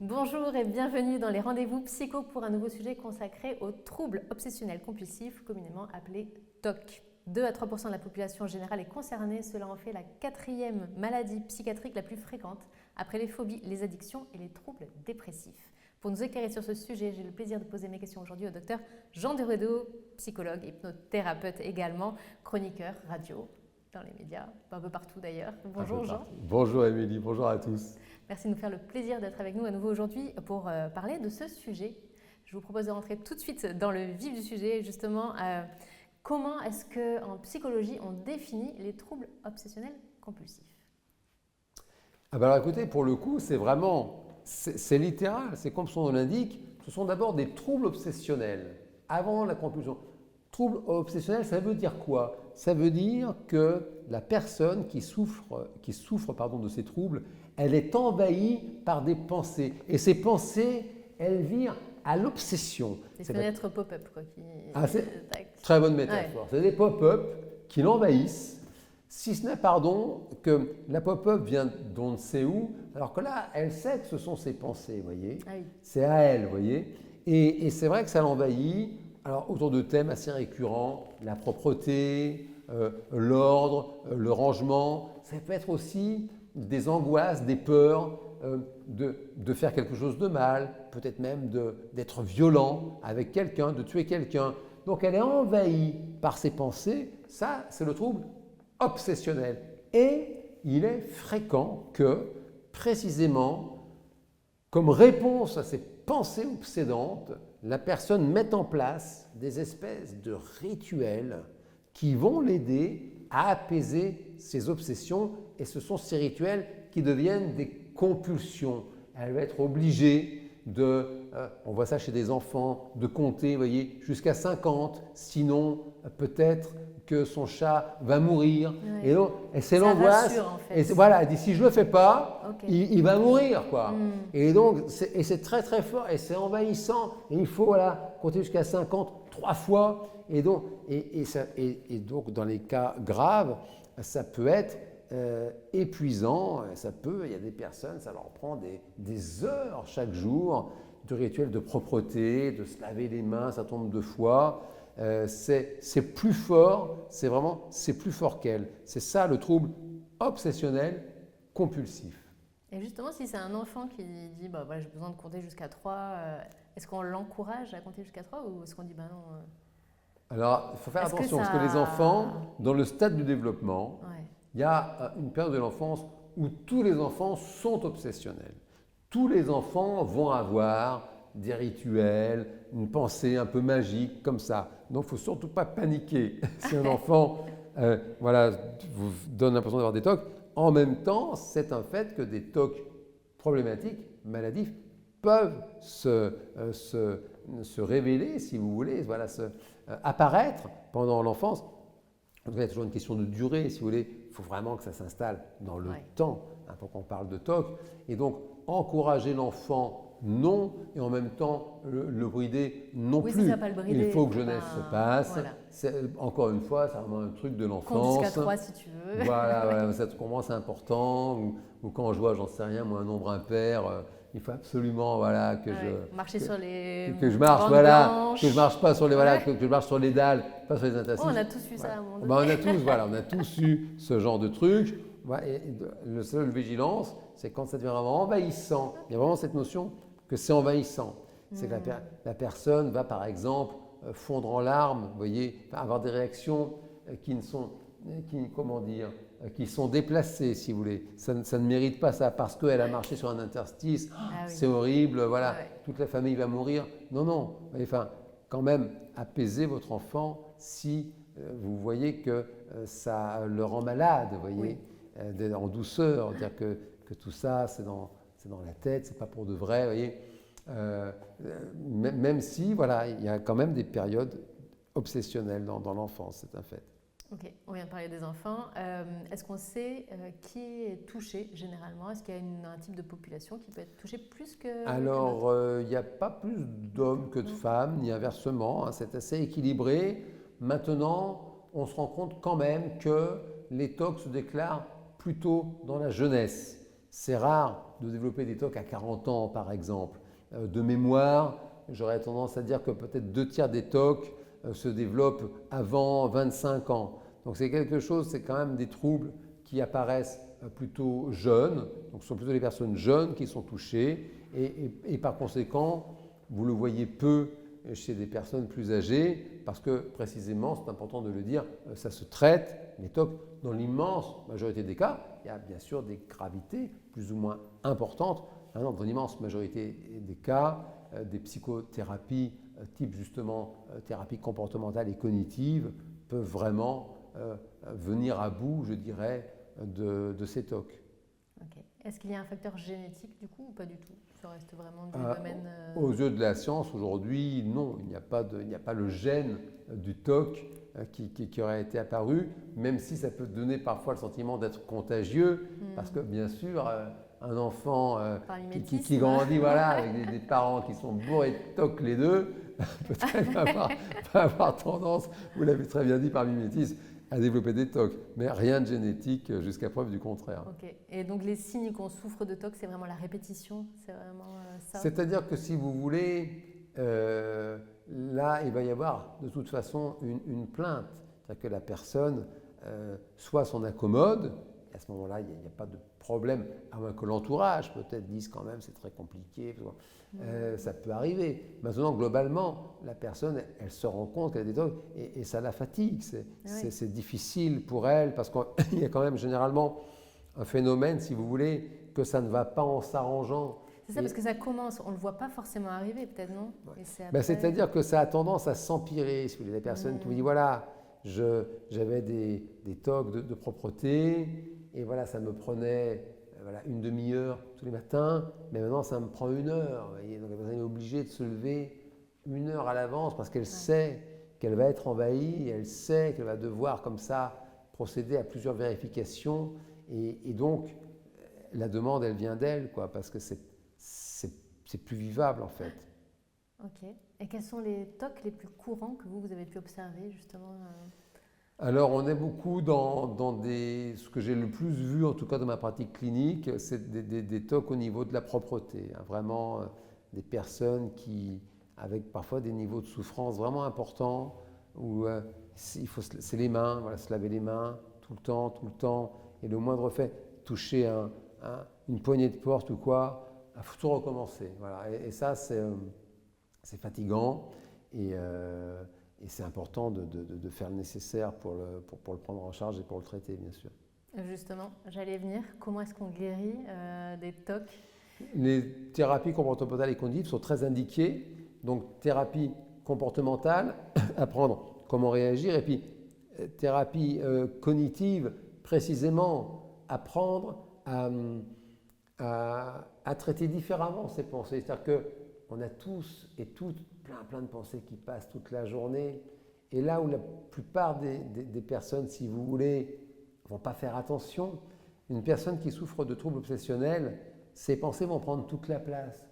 Bonjour et bienvenue dans les rendez-vous psycho pour un nouveau sujet consacré aux troubles obsessionnels compulsifs, communément appelés TOC. 2 à 3% de la population générale est concernée, cela en fait la 4e maladie psychiatrique la plus fréquente, après les phobies, les addictions et les troubles dépressifs. Pour nous éclairer sur ce sujet, j'ai le plaisir de poser mes questions aujourd'hui au docteur Jean Deredo, psychologue, hypnothérapeute également, chroniqueur radio dans les médias, un peu partout d'ailleurs. Bonjour Jean. Bonjour Émilie, bonjour à tous. Merci de nous faire le plaisir d'être avec nous à nouveau aujourd'hui pour parler de ce sujet. Je vous propose de rentrer tout de suite dans le vif du sujet, justement. Comment est-ce qu'en psychologie, on définit les troubles obsessionnels compulsifs? Alors écoutez, pour le coup, c'est littéral, c'est comme son nom l'indique, ce sont d'abord des troubles obsessionnels, avant la compulsion. Trouble obsessionnel, ça veut dire quoi? Ça veut dire que la personne qui souffre de ces troubles, elle est envahie par des pensées. Et ces pensées, elles virent à l'obsession. Des fenêtres pop-up, quoi. C'est très bonne métaphore. Ouais. C'est des pop-up qui l'envahissent, si ce n'est, que la pop-up vient d'on ne sait où, alors que là, elle sait que ce sont ses pensées, vous voyez. Ah oui. C'est à elle, vous voyez. Et c'est vrai que ça l'envahit. Alors, autour de thèmes assez récurrents, la propreté, l'ordre, le rangement. Ça peut être aussi des angoisses, des peurs de faire quelque chose de mal, peut-être même d'être violent avec quelqu'un, de tuer quelqu'un. Donc, elle est envahie par ses pensées. Ça, c'est le trouble obsessionnel. Et il est fréquent que, précisément, comme réponse à ces pensées obsédantes, la personne met en place des espèces de rituels qui vont l'aider à apaiser ses obsessions, et ce sont ces rituels qui deviennent des compulsions. Elle va être obligée on voit ça chez des enfants, de compter, vous voyez, jusqu'à 50, sinon peut-être que son chat va mourir. Ouais. Et c'est l'angoisse. En fait. Et voilà, elle dit si je ne le fais pas, okay, il va mourir, quoi. Et donc, c'est très très fort et c'est envahissant. Et il faut compter jusqu'à 50, 3 fois. Et donc, dans les cas graves, ça peut être épuisant. Il y a des personnes, ça leur prend des heures chaque jour de rituels de propreté, de se laver les mains un certain nombre de fois. C'est plus fort, c'est plus fort qu'elle. C'est ça le trouble obsessionnel compulsif. Et justement, si c'est un enfant qui dit voilà, j'ai besoin de compter jusqu'à 3, est-ce qu'on l'encourage à compter jusqu'à 3 ou est-ce qu'on dit non Alors, il faut faire attention parce que les enfants, dans le stade du développement, il y a une période de l'enfance où tous les enfants sont obsessionnels. Tous les enfants vont avoir des rituels, une pensée un peu magique comme ça. Donc, il ne faut surtout pas paniquer si un enfant vous donne l'impression d'avoir des TOC. En même temps, c'est un fait que des TOC problématiques, maladifs, peuvent se révéler, si vous voulez, apparaître pendant l'enfance. Il y a toujours une question de durée, si vous voulez. Il faut vraiment que ça s'installe dans le temps pour qu'on parle de TOC. Et donc, encourager l'enfant, non, et en même temps, le brider non plus. C'est ça, pas le brider. Il faut que jeunesse se passe. Voilà. Encore une fois, c'est vraiment un truc de l'enfance. Compte jusqu'à 3 si tu veux. Voilà, ça commence important. Ou quand je vois, j'en sais rien, moi, un nombre impair, il faut absolument que je marcher sur les que je marche que je marche pas sur les que je marche sur les dalles, pas sur les interstices. On a tous eu ça à un moment donné. On a tous eu ce genre de truc. Et le seul vigilance, c'est quand ça devient vraiment envahissant. Il y a vraiment cette notion que c'est envahissant. C'est que la personne va, par exemple, fondre en larmes, vous voyez, avoir des réactions qui sont déplacées, si vous voulez. Ça ne mérite pas ça parce qu'elle a marché sur un interstice, c'est horrible, toute la famille va mourir. Non. Quand même, apaisez votre enfant si vous voyez que ça le rend malade, vous voyez. En douceur, dire que tout ça, c'est dans la tête, c'est pas pour de vrai, vous voyez. Même si, il y a quand même des périodes obsessionnelles dans l'enfance, c'est un fait. Ok, on vient de parler des enfants. Est-ce qu'on sait qui est touché généralement? Est-ce qu'il y a un type de population qui peut être touchée plus que... Alors, il n'y a pas plus d'hommes que de femmes, ni inversement. C'est assez équilibré. Maintenant, on se rend compte quand même que les TOC se déclarent plutôt dans la jeunesse. c'est rare de développer des TOC à 40 ans, par exemple. De mémoire, j'aurais tendance à dire que peut-être 2/3 des TOC se développent avant 25 ans. Donc c'est quelque chose, c'est quand même des troubles qui apparaissent plutôt jeunes. Donc ce sont plutôt les personnes jeunes qui sont touchées et par conséquent, vous le voyez peu chez des personnes plus âgées parce que précisément, c'est important de le dire, ça se traite, les TOC, dans l'immense majorité des cas. Il y a bien sûr des gravités plus ou moins importantes. Dans l'immense majorité des cas, des psychothérapies type justement thérapie comportementale et cognitive peuvent vraiment venir à bout, je dirais, de ces TOC. Okay. Est-ce qu'il y a un facteur génétique du coup ou pas du tout? Ça reste vraiment du domaine… Aux yeux de la science, aujourd'hui, non, il n'y a pas le gène du TOC qui aurait été apparu, même si ça peut donner parfois le sentiment d'être contagieux, parce que bien sûr, un enfant qui grandit voilà, avec des parents qui sont bourrés de TOC les deux, peut-être va avoir tendance, vous l'avez très bien dit, par mimétisme, à développer des TOC, mais rien de génétique jusqu'à preuve du contraire. Ok. Et donc les signes qu'on souffre de TOC, c'est vraiment la répétition, c'est vraiment ça? C'est-à-dire que si vous voulez, là, il va y avoir de toute façon une plainte. C'est-à-dire que la personne soit s'en accommode, et à ce moment-là, il n'y a pas de problème, à moins que l'entourage peut-être dise quand même c'est très compliqué, ça peut arriver. Maintenant, globalement, la personne, elle se rend compte qu'elle a des TOC et ça la fatigue. C'est difficile pour elle parce qu'il y a quand même généralement un phénomène, si vous voulez, que ça ne va pas en s'arrangeant. C'est ça, parce que ça commence, on ne le voit pas forcément arriver, peut-être, non? Ouais. C'est-à-dire que ça a tendance à s'empirer. Si vous voulez, des personnes qui vous disent voilà, j'avais des TOC de propreté, et voilà, ça me prenait une demi-heure tous les matins, mais maintenant ça me prend 1 heure. Vous voyez, donc la personne est obligée de se lever 1 heure à l'avance parce qu'elle sait qu'elle va être envahie, elle sait qu'elle va devoir comme ça procéder à plusieurs vérifications, et donc la demande, elle vient d'elle, quoi, parce que c'est plus vivable en fait. Ok. Et quels sont les TOC les plus courants que vous avez pu observer justement Alors, on est beaucoup dans ce que j'ai le plus vu, en tout cas dans ma pratique clinique, c'est des TOC au niveau de la propreté. Hein, vraiment, des personnes avec parfois des niveaux de souffrance vraiment importants, où c'est les mains, voilà, se laver les mains tout le temps, et le moindre fait, toucher une poignée de porte ou quoi, il faut tout recommencer. Voilà. Et ça, c'est fatigant. Et c'est important de faire le nécessaire pour le prendre en charge et pour le traiter, bien sûr. Justement, j'allais venir. Comment est-ce qu'on guérit des TOC? Les thérapies comportementales et cognitives sont très indiquées. Donc, thérapie comportementale, apprendre comment réagir. Et puis, thérapie cognitive, précisément, apprendre à traiter différemment ses pensées. C'est-à-dire qu'on a tous et toutes plein de pensées qui passent toute la journée. Et là où la plupart des personnes, si vous voulez, ne vont pas faire attention, une personne qui souffre de troubles obsessionnels, ses pensées vont prendre toute la place.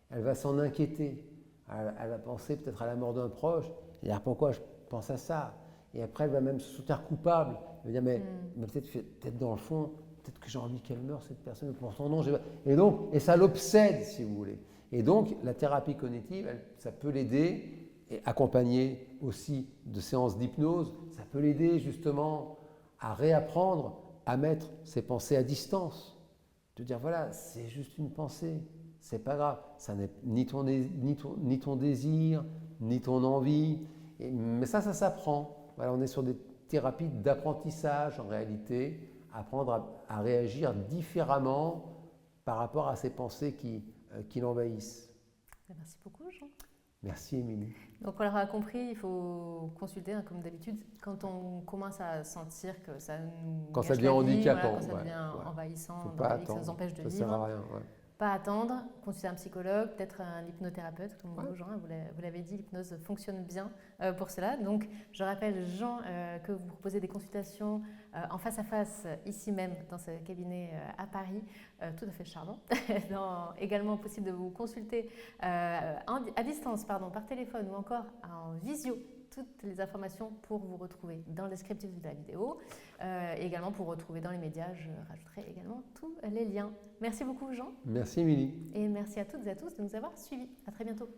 Elle va s'en inquiéter. Elle va penser peut-être à la mort d'un proche. Et dire pourquoi je pense à ça? Et après, elle va même se sentir coupable. Elle va dire mais peut-être dans le fond, peut-être que j'ai envie qu'elle meure cette personne, mais pourtant non. Et ça l'obsède, si vous voulez. Et donc, la thérapie cognitive, ça peut l'aider, et accompagner aussi de séances d'hypnose, ça peut l'aider justement à réapprendre à mettre ses pensées à distance. De dire, voilà, c'est juste une pensée, c'est pas grave, ça n'est ni ton désir, ni ton envie, mais ça s'apprend. Voilà, on est sur des thérapies d'apprentissage en réalité, apprendre à réagir différemment par rapport à ces pensées qui l'envahissent. Merci beaucoup, Jean. Merci, Émilie. Donc, on l'aura compris, il faut consulter, hein, comme d'habitude, quand on commence à sentir que ça nous quand gâche ça devient la vie, handicapant, voilà, quand ça devient envahissant, faut pas attendre, que ça nous empêche de ça vivre. sert à rien. Ouais. Pas attendre, consulter un psychologue, peut-être un hypnothérapeute, comme vous, Jean, vous l'avez dit, l'hypnose fonctionne bien pour cela. Donc, je rappelle, Jean, que vous proposez des consultations en face à face, ici même, dans ce cabinet à Paris, tout à fait charmant. Également possible de vous consulter à distance, par téléphone ou encore en visio, toutes les informations pour vous retrouver dans le descriptif de la vidéo. Et également pour retrouver dans les médias, je rajouterai également tous les liens. Merci beaucoup Jean. Merci Émilie. Et merci à toutes et à tous de nous avoir suivis. À très bientôt.